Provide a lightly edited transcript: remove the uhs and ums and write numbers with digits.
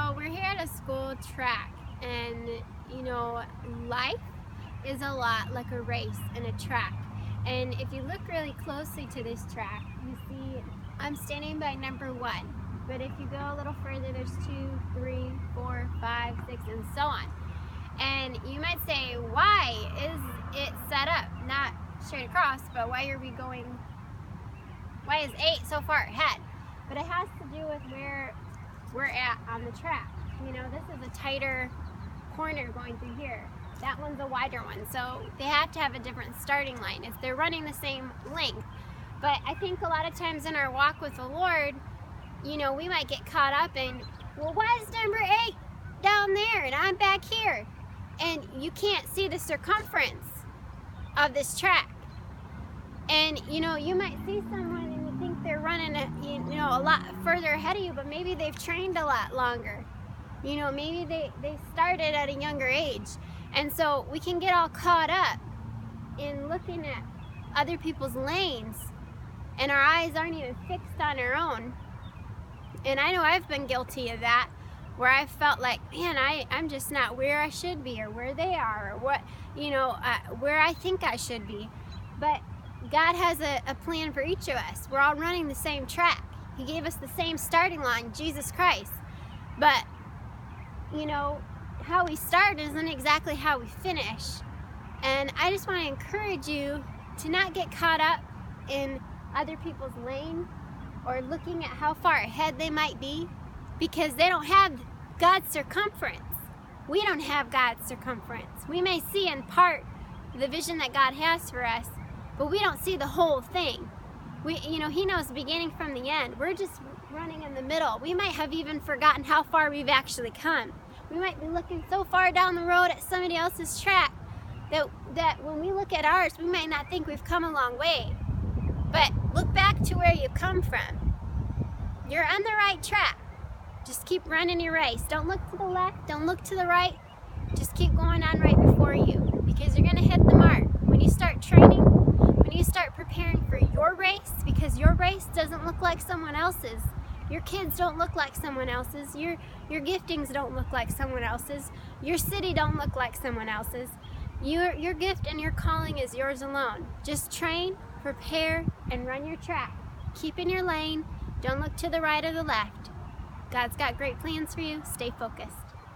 So we're here at a school track, and life is a lot like a race and a track. And if you look really closely to this track, you see I'm standing by number 1. But if you go a little further, there's 2, 3, 4, 5, 6, and so on. And you might say, why is it set up not straight across, but why is 8 so far ahead? But it has to do with where we're at on the track. This is a tighter corner going through here. That one's a wider one, so they have to have a different starting line if they're running the same length. But I think a lot of times in our walk with the Lord, we might get caught up in, well, why is number 8 down there and I'm back here? And you can't see the circumference of this track. And you might see someone and you think they're running a lot further ahead of you, but maybe they've trained a lot longer. Maybe they started at a younger age. And so we can get all caught up in looking at other people's lanes, and our eyes aren't even fixed on our own. And I know I've been guilty of that, where I felt like, man, I'm just not where I should be, or where they are, or what, where I think I should be. But God has a plan for each of us. We're all running the same track. He gave us the same starting line, Jesus Christ. But, how we start isn't exactly how we finish. And I just want to encourage you to not get caught up in other people's lane or looking at how far ahead they might be, because they don't have God's circumference. We don't have God's circumference. We may see in part the vision that God has for us, but we don't see the whole thing. He knows the beginning from the end. We're just running in the middle. We might have even forgotten how far we've actually come. We might be looking so far down the road at somebody else's track that when we look at ours, we might not think we've come a long way. But look back to where you come from. You're on the right track. Just keep running your race. Don't look to the left. Don't look to the right. Just keep going on right before you, because you're going to hit the mark. When you start training, when you start preparing for your race, because your race doesn't look like someone else's. Your kids don't look like someone else's. Your giftings don't look like someone else's. Your city don't look like someone else's. Your gift and your calling is yours alone. Just train, prepare, and run your track. Keep in your lane. Don't look to the right or the left. God's got great plans for you. Stay focused.